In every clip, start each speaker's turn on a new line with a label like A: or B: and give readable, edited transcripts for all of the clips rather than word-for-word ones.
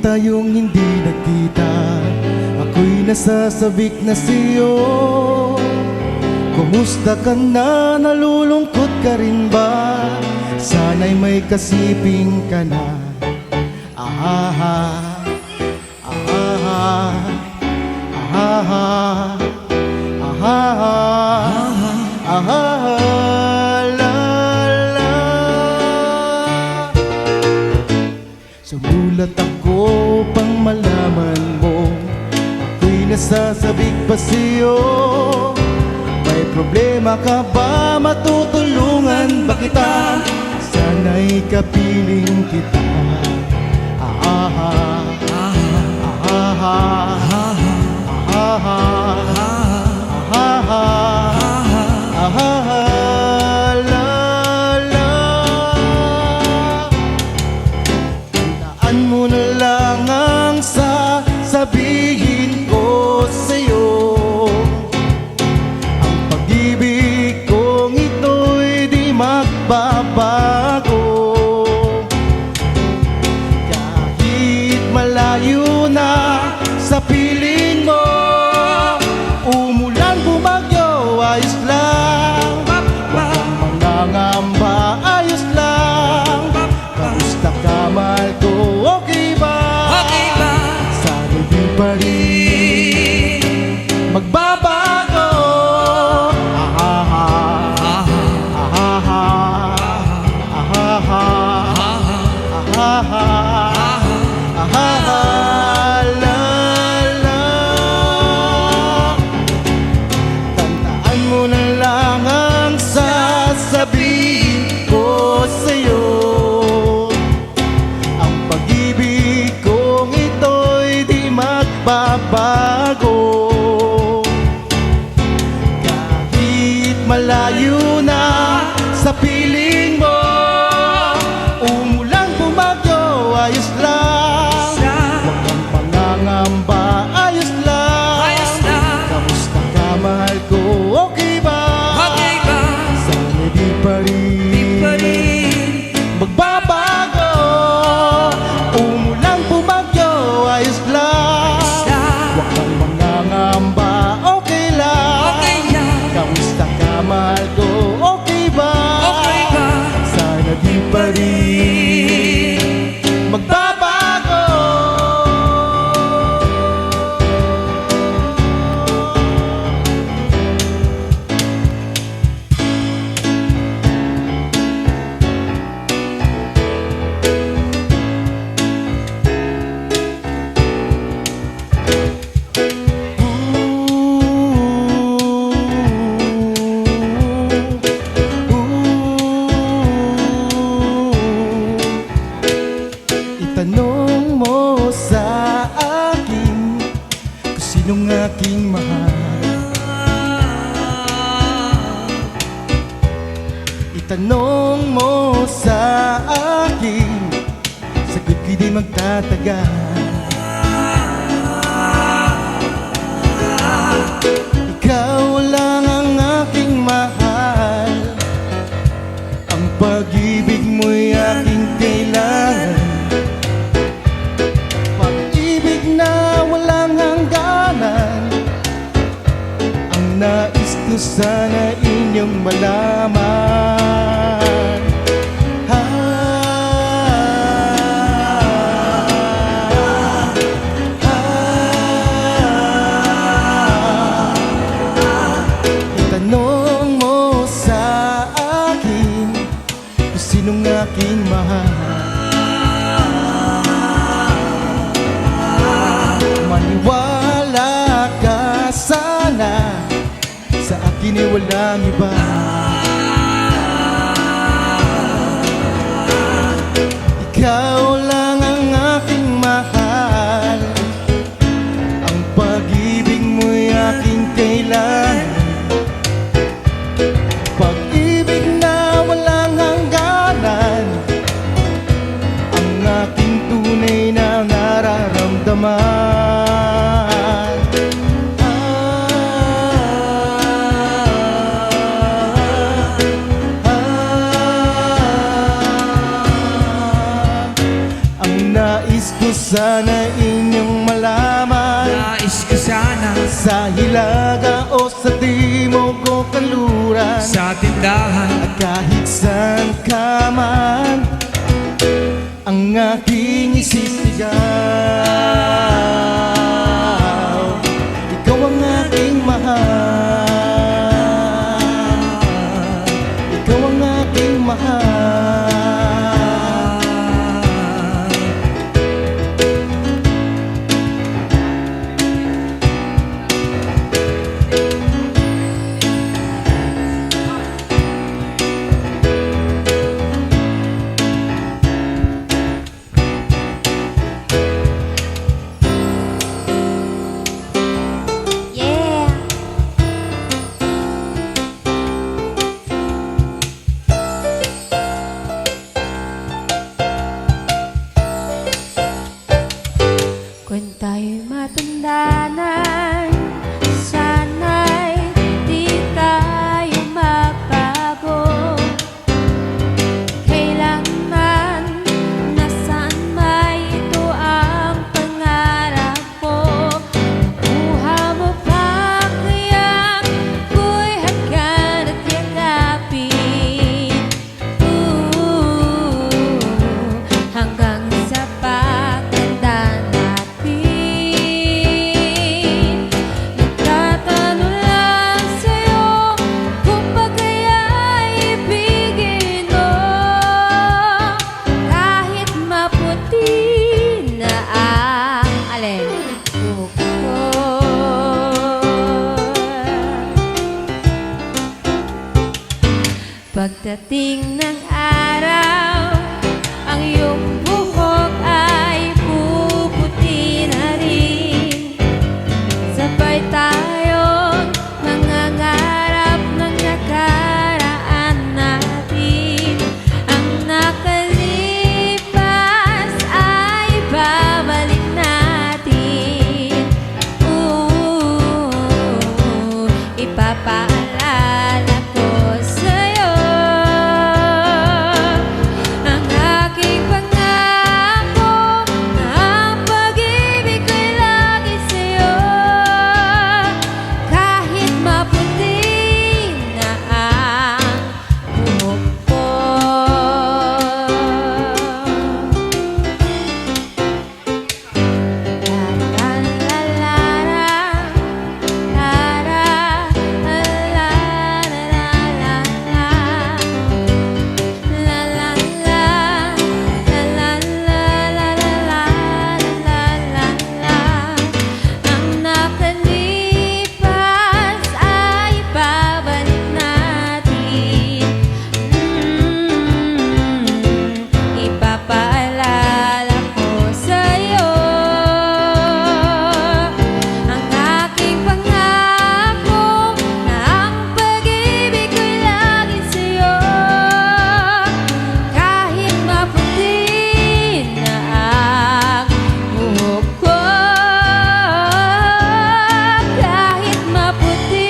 A: tayong hindi nagkita, ako'y nasasabik na sa'yo. Kumusta ka na? Nalulungkot ka rin ba? Sana'y may kasiping ka na. Ahaha, ahaha, ahaha, ahaha, ahaha, la la. Sumulat ako pang malaman mo, ako'y nasasabik pa sa'yo. May problema ka ba? Matutulungan ba kita? Sana'y kapiling kita. Ahaha, ahaha, ahaha, ahaha, ahaha, la la. Tandaan mo na lang ang sasabihin ko sa'yo. Ang pag-ibig kong ito'y di magbabago. Kahit malayo na sa piling mo, umulan bumagyo, ayos lang. Huwag kang mangangamba, ayos lang. Kamusta ka, mahal ko? Okay ba? Sana di pa rin magbabago. Ahaha, ahaha, ahaha, ahaha, ahaha, la la. Tandaan mo na lang ang sasabihin ko sa'yo. Ang pag-ibig kong ito'y di magbabago. Kahit malayo na sa piling mo, umulan bumagyo, ayos lang. Huwag kang pangangamba, ayos lang. Kamusta ka, mahal ko? Okay ba? Sana di pa rin magbabago. Umulan bumagyo, ayos lang. Huwag kang mangangamba, okay lang. Kamusta ka, mahal ko? Okay ba? Sana di pa rin magbabago. Itanong mo sa akin kung sinong aking mahal. Itanong mo sa akin, sagot ko'y di magtatagal. Ikaw lang ang aking mahal, ang pag-ibig mo'y aking kailangan. Pag-ibig na walang hangganan, ang nais ko sana inyong malaman. Itanong mo sa akin kung sinong aking mahal. Maniwala ka sana, sa akin ay walang iba. Ikaw lang ang aking mahal, ang pag-ibig mo'y aking kailangan. Pag-ibig na walang hangganan, ang aking tunay na nararamdaman. sana inyong malaman,
B: Nais ko sana
A: sa Hilaga o sa Timog o Kanluran,
B: sa tindahan
A: at kahit saan ka man, ang aking isisigaw. Ikaw ang aking mahal, ikaw ang aking mahal.
C: Yeah. Kung tayo'y matanda na, sana'y di tayo magbago. Kailanman, nasaan may ito ang pangarap ko. Buha mo pa kaya ko'y hagkan at yakapin. Hanggang sa pagtanda natin. Nagtatanong lang sa'yo kung ba kaya'y ibigin mo, kahit maputi na ang buhok ko. Pagdating ng araw, ang iyong buhok ay puputi na rin. Sabay tayong mangangarap ng nakaraan natin. Ang nakalipas ay babalik natin. Ipapaalala ko sa'yo ang aking pangako, na ang pag-ibig ko'y lagi sa'yo, kahit maputi na ang buhok ko. La la la la la la la la la la. La la la, la la la, la la la, la la la. Ang nakalipas ay babalik natin. Ipapaalala ko sa'yo ang aking pangako, na ang pag-ibig ko'y lagi sa'yo, kahit maputi na ang buhok ko. Kahit maputi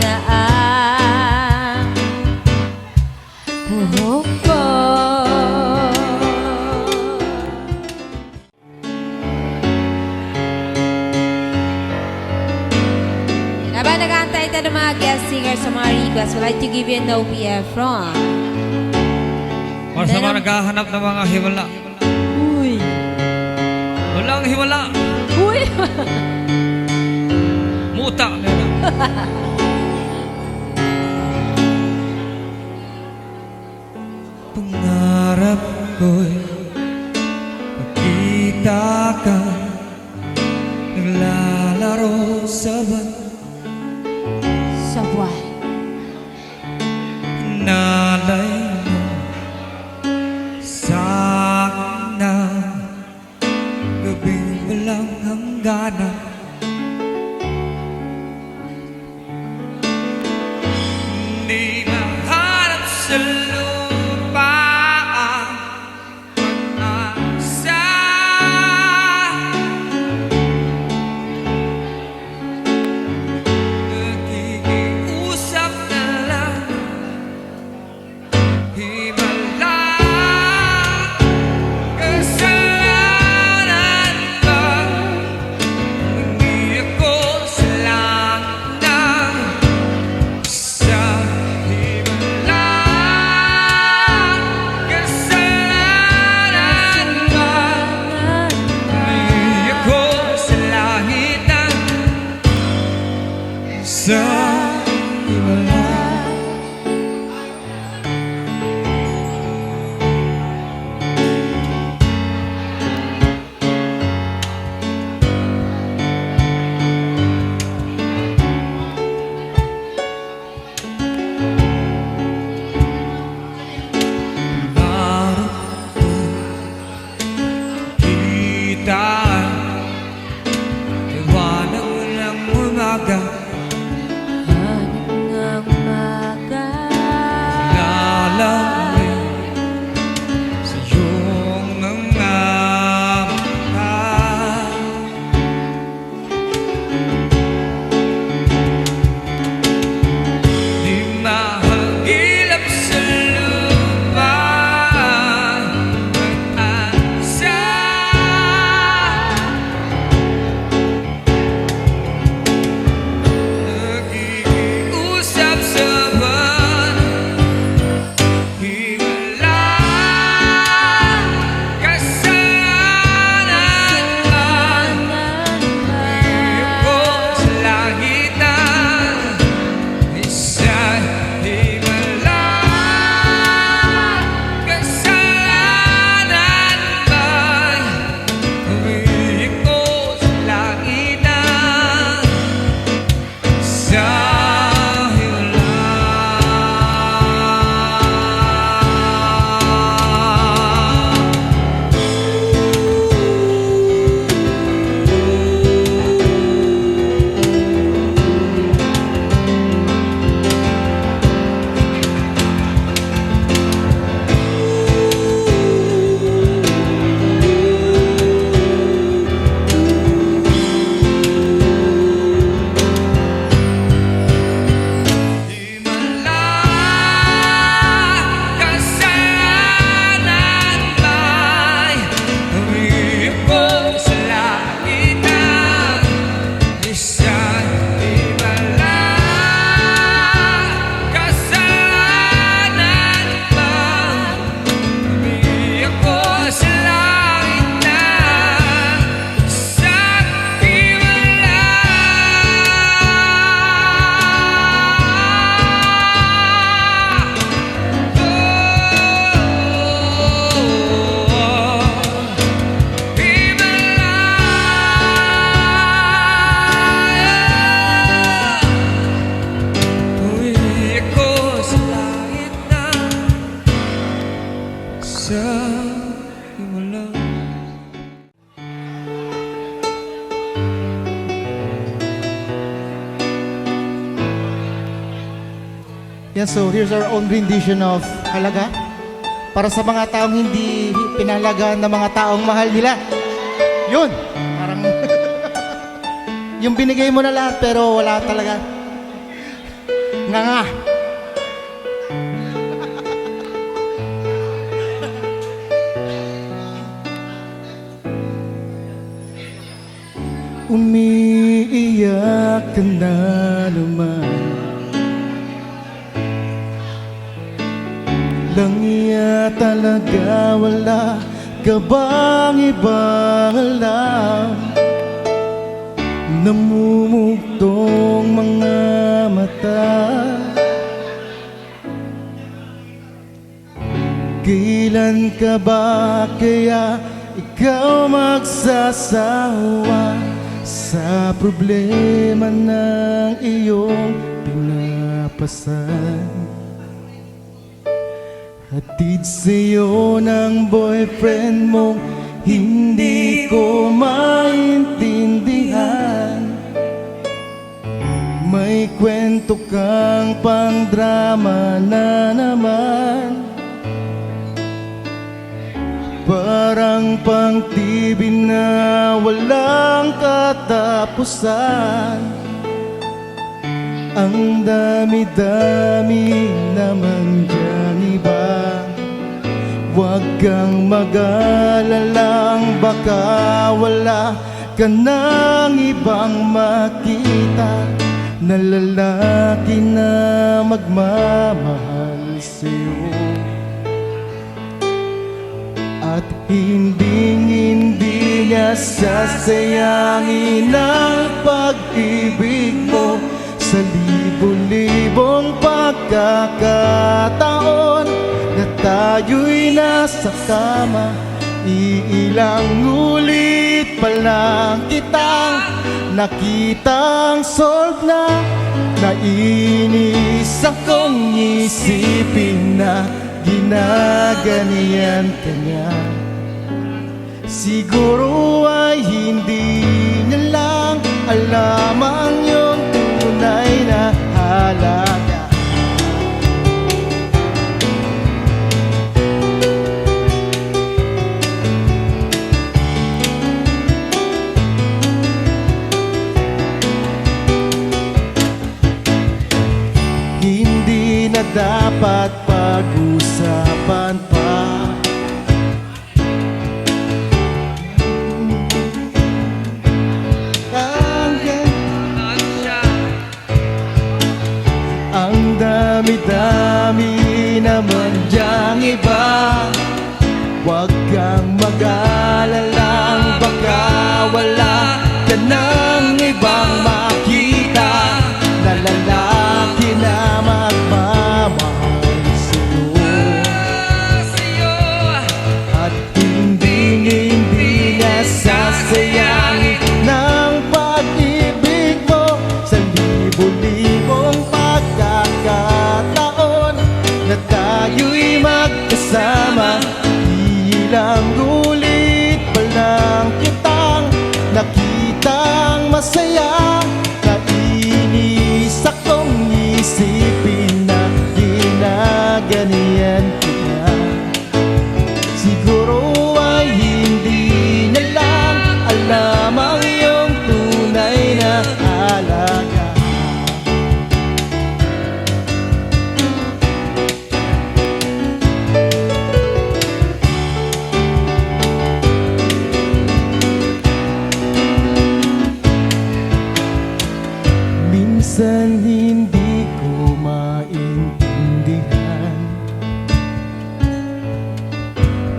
C: na ang buhok ko. Habang nag-aantay tayo ng mga guest singers sa mga request, we'd like to give you an OPF from
B: para sa mga naghahanap ng mga hiwala.
C: Uy!
B: Walang hiwala.
C: Uy!
B: Muta. Pangarap ko'y makita ka naglalaro sa buwan.
C: Sa buwan.
B: Nalay mo sa akin na gabing walang hangganan. Hindi mahanap sa lupa ang pag-asa. Nakikiusap na lang, himala kasalanan. balikan. Liwanag ng umaga,
C: Hanap ng umaga.
B: nalamig sa iyong mga mata. Di mahagilap sa lupa mag-asa. Nag-iusap sa buwan, himala, kasalanan man. Ako sa langit na isang himala, kasalanan man. Umiyak ko sa langit na isang himala. Himala, kasalanan may umiyak ko sa langit na isang himala, kasalanan may umiyak ko sa langit na isang himala.
A: Yeah, so here's our own rendition of Halaga para sa mga taong hindi pinahalagaan ng mga taong mahal nila. Yun, parang yung binigay mo na lahat pero wala talaga. Nga nga. Umiiyak ka na naman, langya talaga, wala ka bang ibang alam? Namumugtong mga mata, kailan ka ba kaya ikaw magsasawa sa problema ng iyong pinapasan? Hatid sa'yo ng boyfriend mo, hindi ko maintindihan. May kwento kang pang-drama na naman, parang pang-TV na walang katapusan. Ang dami-dami naman dyan iba. Huwag kang mag-alalang baka wala ka nang ibang makita na lalaki na magmamahal sa'yo. At hindi niya sasayangin ang pag-ibig mo sa libo-libong pagkakataon na tayo'y nasa kama. Iilang ulit pa lang kitang nakitang solve na. Nainis akong isipin na ginaganyan ka niya. Siguro hindi niya lang alam ang iyong tunay na halaga. Hindi na dapat pag-usapan pa ang dami-dami naman diyang iba. Huwag kang mag-alalang baka wala ka ng ibang makita na lalaki na magmamahal sa'yo at hindi niya sasayangin ng pag-ibig mo sa libo-libong pagkakataon na tayo'y magkasama. Ilang ulit pa lang kitang nakitang masaya, nainis akong isipin na ginaganyan kita. Siguro ay hindi na lang alam ang iyong tunay na halaga. Minsan hindi ko maintindihan,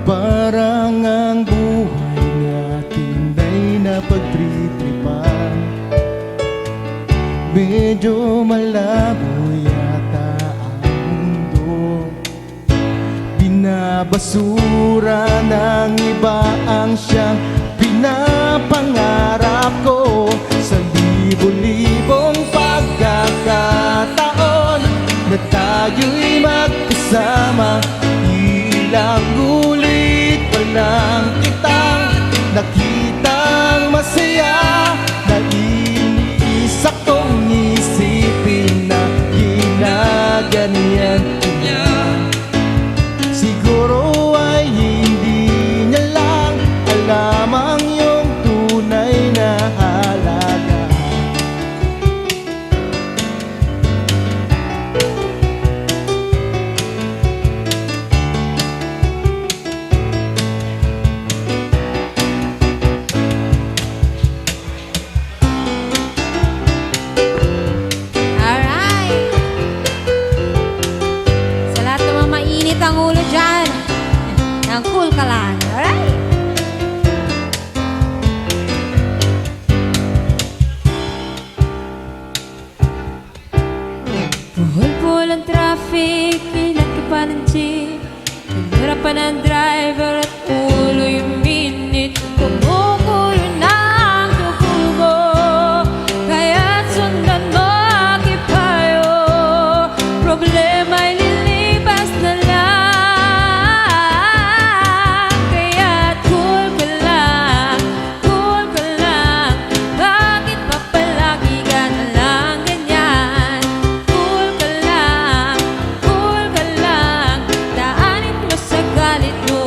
A: parang ang buhay natin ay napagtritripan. Medyo malabo yata ang mundo, binabasura ng iba ang siyang pinapangarap ko. Sa libo-libong pagkakataon na tayo'y magkasama, ilang ulit pa lang kitang nakitang masaya. Nainis akong isipin na ginaganyan niya. Siguro ay hindi niya lang alam ang iyong tunay na halaga.
C: Alright. Sa lahat ng mga mainit ang ulo dyan, ang cool ka lang. Alright. Buhol-buhol ang traffic, ilan ka pa ng jeep, hinarapan ang driver at ulo yung minute. Kumukulo na ang tubo, kaya't sundan mo aking payo. Problema'y lilipas na lang, kaya't cool ka lang, cool ka lang. Bakit pa palagi ka na lang ganyan? Cool ka lang, daanin mo sa galit mo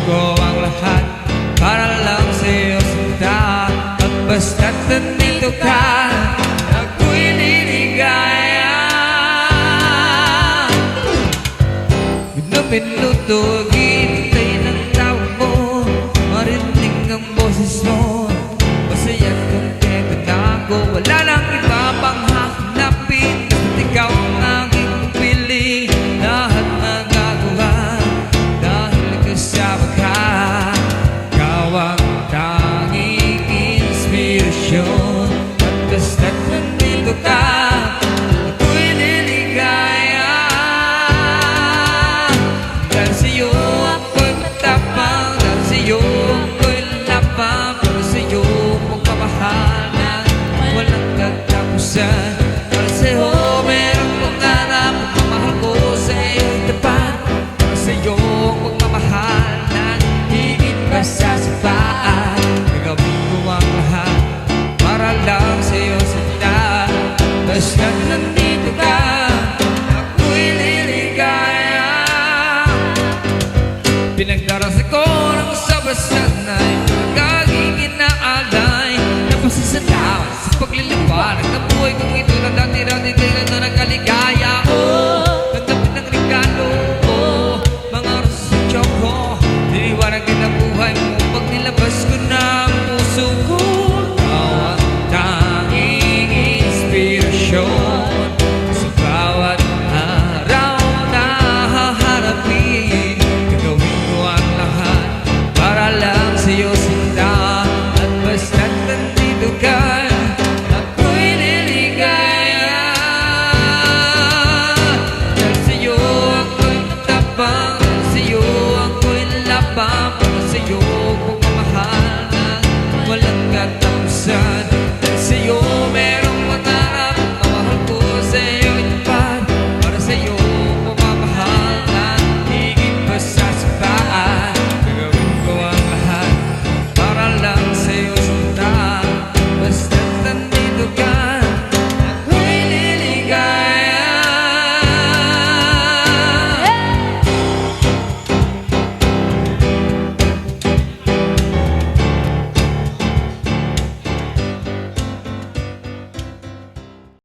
B: ko ang lahat para lang sa'yo sinta. At basta't nandito ka, ako'y liligaya. Minuto, ginitay ng tawag mo, marinig ang boses mo. Masaya't kontento na ako, wala nang iba pang hahanapin. Basta't ikaw ang aking piling, lahat magagawa dahil kasama ka. Ikaw ang tanging inspirasyon. At basta't nandito ka, ako'y liligaya. Dahil sa'yo ako'y matapang, dahil sa'yo ako'y lapang, dahil sa'yo magmamahal na walang katapusan. Dahil sa'yo merong pangarap, pagmamahal ko sa'yo'y tapat. Dahil sa'yo magmamahal na higit pa sa sipaan. Gagawin ko ang lahat para lang sa'yo sinta. Basta't nandito ka, ako'y liligaya. Pinagdarasal ko ng sa basta na